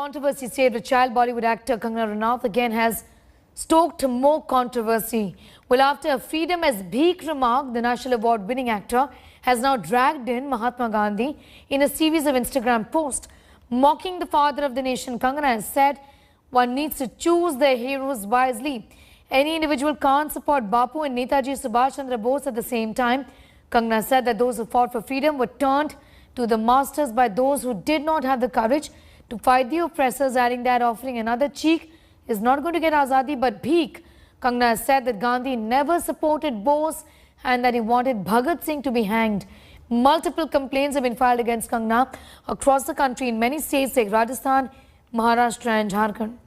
Controversy saved a child. Bollywood actor Kangana Ranaut again has stoked more controversy. Well, after a freedom as bheek remark, the National Award-winning actor has now dragged in Mahatma Gandhi in a series of Instagram posts. Mocking the father of the nation, Kangana has said one needs to choose their heroes wisely. Any individual can't support Bapu and Netaji Subhash Chandra Bose at the same time. Kangana said that those who fought for freedom were turned to the masters by those who did not have the courage to fight the oppressors, adding that offering another cheek is not going to get Azadi but bheek. Kangana has said that Gandhi never supported Bose and that he wanted Bhagat Singh to be hanged. Multiple complaints have been filed against Kangana across the country in many states like Rajasthan, Maharashtra and Jharkhand.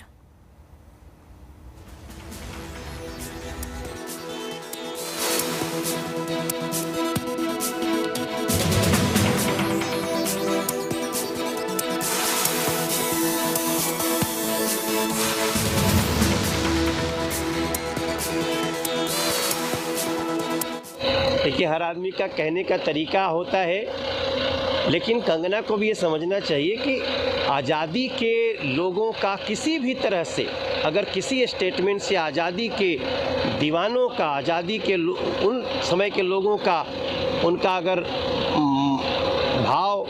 देखिए, हर आदमी का कहने का तरीका होता है, लेकिन कंगना को भी ये समझना चाहिए कि आज़ादी के लोगों का किसी भी तरह से अगर किसी स्टेटमेंट से आज़ादी के दीवानों का, आज़ादी के उन समय के लोगों का, उनका अगर भाव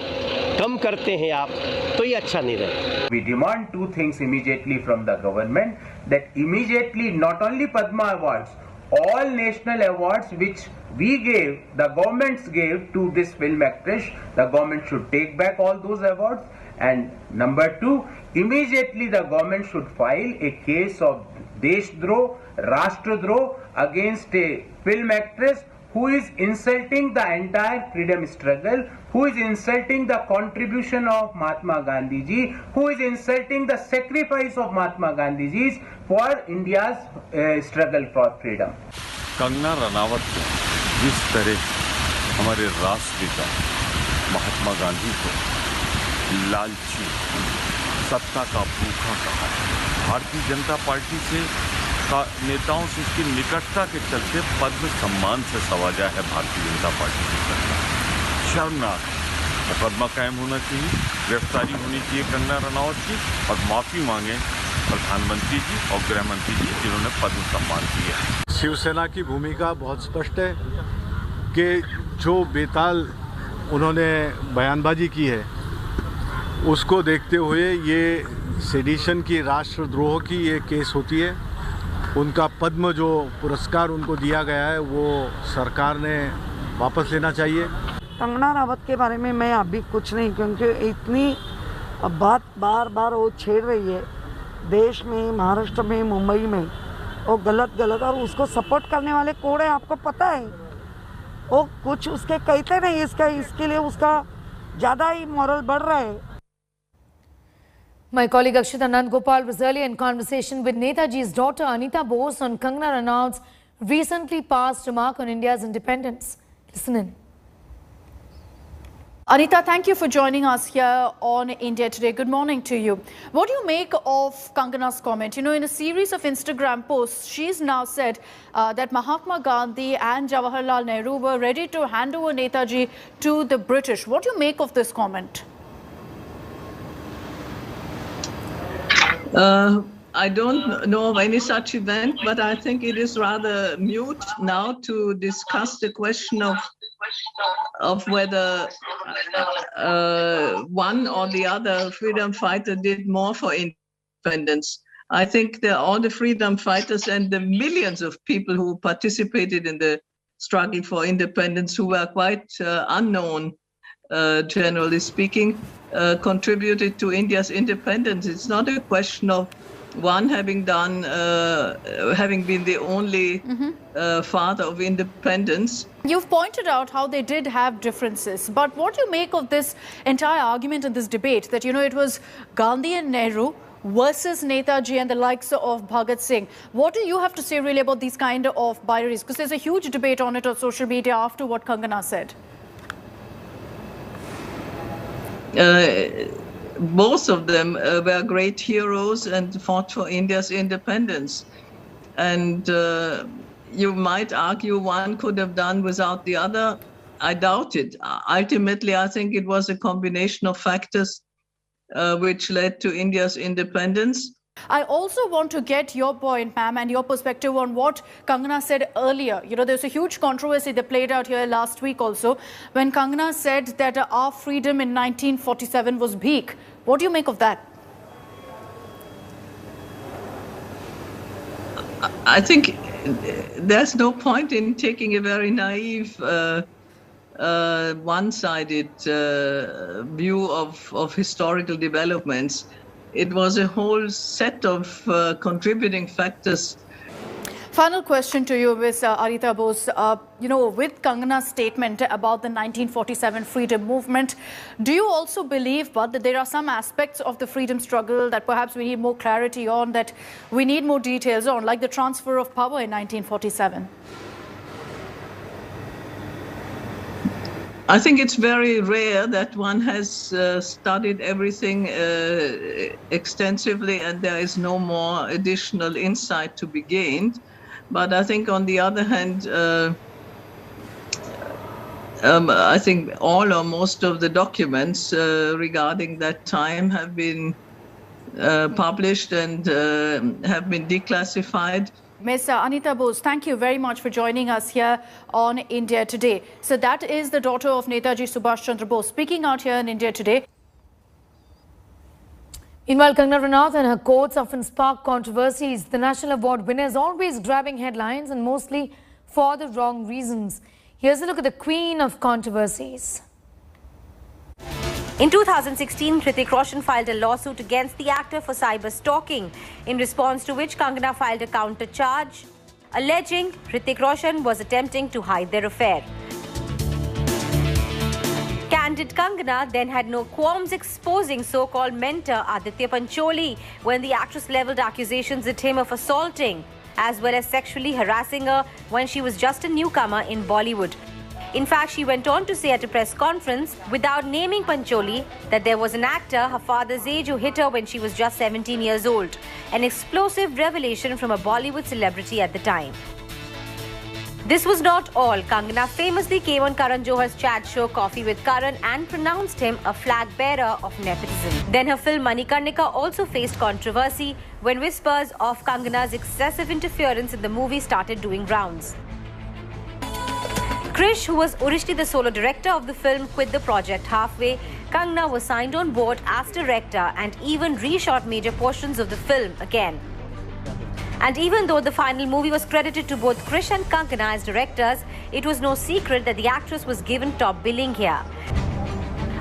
कम करते हैं आप, तो ये अच्छा नहीं रहेगा। We demand two things immediately from the government, that immediately not only Padma Awards, all national awards which we gave, the governments gave to this film actress, the government should take back all those awards. And number two, immediately the government should file a case of Deshdroh, Rashtradroh against a film actress who is insulting the entire freedom struggle, who is insulting the contribution of Mahatma Gandhi ji, who is insulting the sacrifice of Mahatma Gandhi ji for India's struggle for freedom. Kangana Ranaut को जिस तरह हमारे राष्ट्रपिता महात्मा गांधी को लालची, सत्ता का भूखा कहा, भारतीय जनता पार्टी से नेताओं से इसकी निकटता के चलते पद्म सम्मान से सवाजा है भारतीय जनता पार्टी की सरकार। शर्मनाक मुकदमा कायम होना चाहिए, गिरफ्तारी होनी चाहिए कंगना रनावत की और माफी मांगे प्रधानमंत्री जी और गृह मंत्री जी जिन्होंने पद्म सम्मान दिया है। शिवसेना की भूमिका बहुत स्पष्ट है कि जो बेताल उन्होंने बयानबाजी की है उसको देखते हुए ये सेडिशन की, राष्ट्रद्रोह की ये केस होती है। उनका पद्म जो पुरस्कार उनको दिया गया है वो सरकार ने वापस लेना चाहिए। कंगना रावत के बारे में मैं अभी कुछ नहीं, क्योंकि इतनी बात बार बार वो छेड़ रही है देश में, महाराष्ट्र में, मुंबई में, वो गलत और उसको सपोर्ट करने वाले कौन है आपको पता है? वो कुछ उसके कहते नहीं, इसके लिए उसका ज़्यादा ही मोरल बढ़ रहा है। My colleague Akshita Nandgopal was earlier in conversation with Netaji's daughter Anita Bose on Kangana Ranaut's recently passed remark on India's independence. Listen in. Anita, thank you for joining us here on India Today. Good morning to you. What do you make of Kangana's comment? You know, in a series of Instagram posts, she's now said that Mahatma Gandhi and Jawaharlal Nehru were ready to hand over Netaji to the British. What do you make of this comment? I don't know of any such event, but I think it is rather mute now to discuss the question of whether one or the other freedom fighter did more for independence. I think all the freedom fighters and the millions of people who participated in the struggle for independence, who were quite unknown, generally speaking, contributed to India's independence. It's not a question of one having been the only father of independence. You've pointed out how they did have differences, but what do you make of this entire argument and this debate that, you know, it was Gandhi and Nehru versus Netaji and the likes of Bhagat Singh? What do you have to say really about these kind of binaries? Because there's a huge debate on it on social media after what Kangana said. Both of them were great heroes and fought for India's independence. And you might argue one could have done without the other. I doubt it. Ultimately, I think it was a combination of factors which led to India's independence. I also want to get your point, ma'am, and your perspective on what Kangana said earlier. You know, there's a huge controversy that played out here last week also, when Kangana said that our freedom in 1947 was bheek. What do you make of that? I think there's no point in taking a very naive, one-sided view of historical developments. It was a whole set of contributing factors. Final question to you, Ms. Arita Bose. You know, with Kangana's statement about the 1947 freedom movement, do you also believe, but that there are some aspects of the freedom struggle that perhaps we need more clarity on, that we need more details on, like the transfer of power in 1947? I think it's very rare that one has studied everything extensively and there is no more additional insight to be gained. But I think on the other hand, I think all or most of the documents regarding that time have been published and have been declassified. Ms. Anita Bose, thank you very much for joining us here on India Today. So that is the daughter of Netaji Subhash Chandra Bose speaking out here in India Today. Meanwhile, Kangana Ranaut and her quotes often spark controversies. The National Award winner is always grabbing headlines and mostly for the wrong reasons. Here's a look at the queen of controversies. In 2016, Hrithik Roshan filed a lawsuit against the actor for cyber stalking, in response to which Kangana filed a counter charge, alleging Hrithik Roshan was attempting to hide their affair. Candid Kangana then had no qualms exposing so-called mentor Aditya Pancholi when the actress levelled accusations at him of assaulting, as well as sexually harassing her when she was just a newcomer in Bollywood. In fact, she went on to say at a press conference, without naming Pancholi, that there was an actor her father's age who hit her when she was just 17 years old. An explosive revelation from a Bollywood celebrity at the time. This was not all. Kangana famously came on Karan Johar's chat show Coffee with Karan and pronounced him a flag bearer of nepotism. Then her film Manikarnika also faced controversy when whispers of Kangana's excessive interference in the movie started doing rounds. Krish, who was originally the solo director of the film, quit the project halfway. Kangana was signed on board as director and even reshot major portions of the film again. And even though the final movie was credited to both Krish and Kangana as directors, it was no secret that the actress was given top billing here.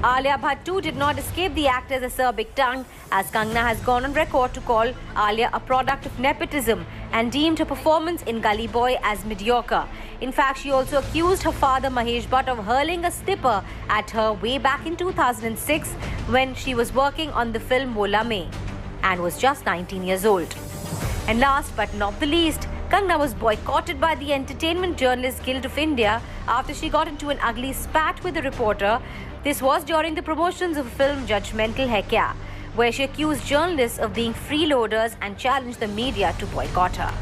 Alia Bhatt too did not escape the actor's acerbic tongue, as Kangana has gone on record to call Alia a product of nepotism and deemed her performance in Gully Boy as mediocre. In fact, she also accused her father Mahesh Bhatt of hurling a slipper at her way back in 2006 when she was working on the film Mola Mein and was just 19 years old. And last but not the least, Kangana was boycotted by the Entertainment Journalists Guild of India after she got into an ugly spat with a reporter. This was during the promotions of the film Judgmental Hai Kya, where she accused journalists of being freeloaders and challenged the media to boycott her.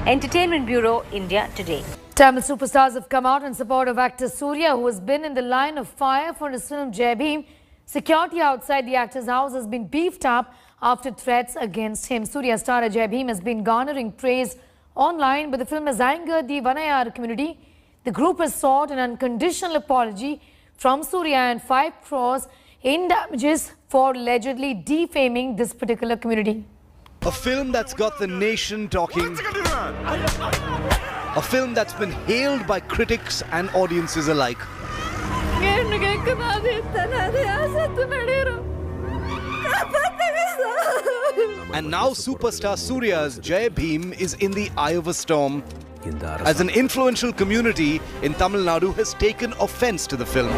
Entertainment Bureau, India Today. Tamil superstars have come out in support of actor Surya, who has been in the line of fire for his film Jai Bhim. Security outside the actor's house has been beefed up after threats against him. Surya star Jai Bhim has been garnering praise online, but the film has angered the Vanayar community. The group has sought an unconditional apology from Surya and 5 crores in damages for allegedly defaming this particular community. A film that's got the nation talking. A film that's been hailed by critics and audiences alike. And now superstar Surya's Jai Bhim is in the eye of a storm, as an influential community in Tamil Nadu has taken offense to the film.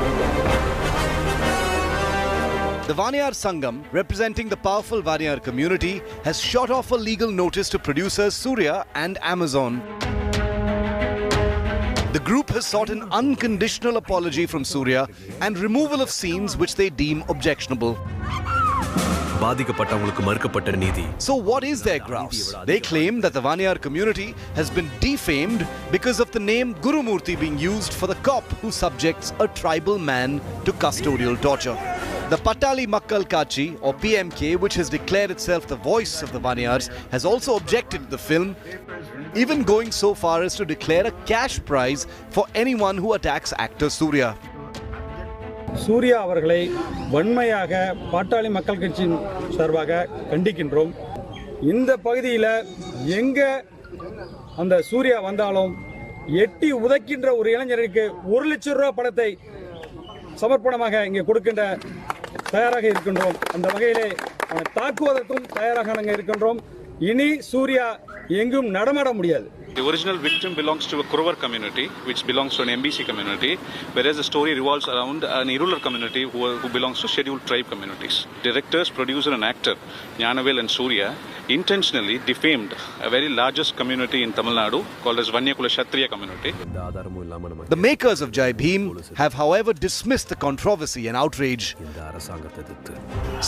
The Vaniyar Sangam, representing the powerful Vaniyar community, has shot off a legal notice to producers Surya and Amazon. The group has sought an unconditional apology from Surya and removal of scenes which they deem objectionable. So what is their grouse? They claim that the Vaniyar community has been defamed because of the name Gurumurthy being used for the cop who subjects a tribal man to custodial torture. The Patali Makkal Kachi, or PMK, which has declared itself the voice of the Vanyars, has also objected to the film, even going so far as to declare a cash prize for anyone who attacks actor Surya. Surya அவர்களை வன்மையாக பாட்டாளி மக்கள் கட்சியின் சார்பாக கண்டிக்கின்றோம். இந்த பகுதியில் எங்க அந்த சூர்யா வந்தாலும் எட்டி உதைக்கின்ற ஒரு இளைஞருக்கு 1 லட்சம் ரூபாய் பணத்தை சமர்ப்பணமாக இங்கே கொடுக்கின்ற தயாராக இருக்கின்றோம். அந்த வகையிலே தாக்குவதற்கும் தயாராக நாங்கள் இருக்கின்றோம். இனி சூர்யா எங்கும் நடமாட முடியாது. The original victim belongs to a Kuruvar community, which belongs to an MBC community, whereas the story revolves around an Irular community who belongs to scheduled tribe communities. Directors, producer and actor Gnanavel and Surya intentionally defamed a very largest community in Tamil Nadu called as Vanyakula Kshatriya community. The makers of Jai Bhim have, however, dismissed the controversy and outrage.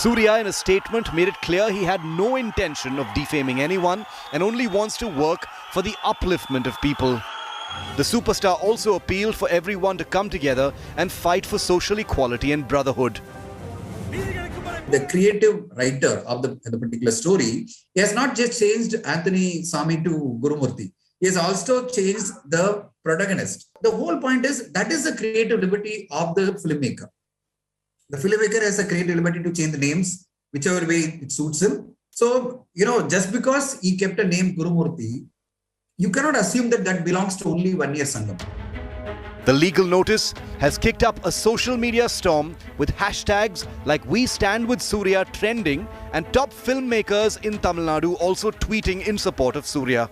Surya, in a statement, made it clear he had no intention of defaming anyone and only wants to work for the upliftment of people. The superstar also appealed for everyone to come together and fight for social equality and brotherhood. The creative writer of the particular story, he has not just changed Anthony Sami to Gurumurthy. He has also changed the protagonist. The whole point is that is the creative liberty of the filmmaker. The filmmaker has a creative liberty to change the names whichever way it suits him. So, just because he kept a name Gurumurthy, you cannot assume that that belongs to only Vanyar Sangam. The legal notice has kicked up a social media storm with hashtags like We Stand With Surya trending and top filmmakers in Tamil Nadu also tweeting in support of Surya.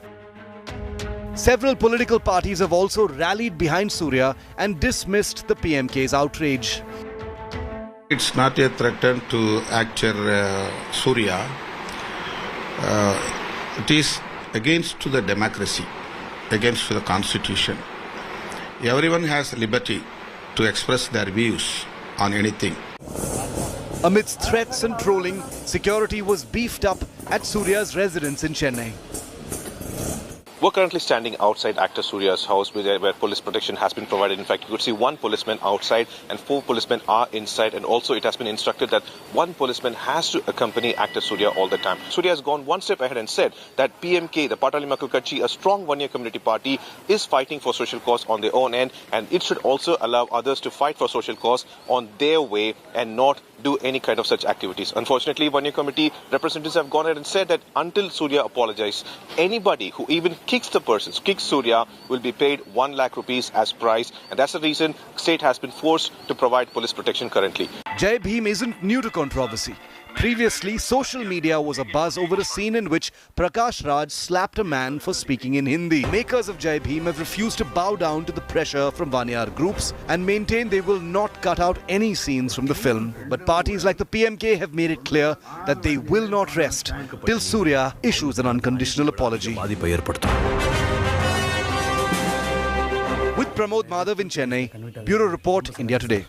Several political parties have also rallied behind Surya and dismissed the PMK's outrage. It's not a threat to actor Surya. It is against to the democracy, against to the constitution. Everyone has liberty to express their views on anything. Amidst threats and trolling, security was beefed up at Surya's residence in Chennai. We're currently standing outside actor Surya's house where police protection has been provided. In fact, you could see 1 policeman outside and 4 policemen are inside. And also it has been instructed that 1 policeman has to accompany actor Surya all the time. Surya has gone one step ahead and said that PMK, the Patali Makkal Kachi, a strong Vanyar community party, is fighting for social cause on their own end. And it should also allow others to fight for social cause on their way and not do any kind of such activities. Unfortunately, Vanyar committee representatives have gone ahead and said that until Surya apologizes, anybody who even kicks Surya will be paid 1 lakh rupees as prize, and that's the reason state has been forced to provide police protection currently. Jai Bhim isn't new to controversy. Previously, social media was abuzz over a scene in which Prakash Raj slapped a man for speaking in Hindi. Makers of Jai Bhim have refused to bow down to the pressure from Vanyar groups and maintain they will not cut out any scenes from the film. But parties like the PMK have made it clear that they will not rest till Surya issues an unconditional apology. With Pramod Madhav in Chennai, Bureau Report, India Today.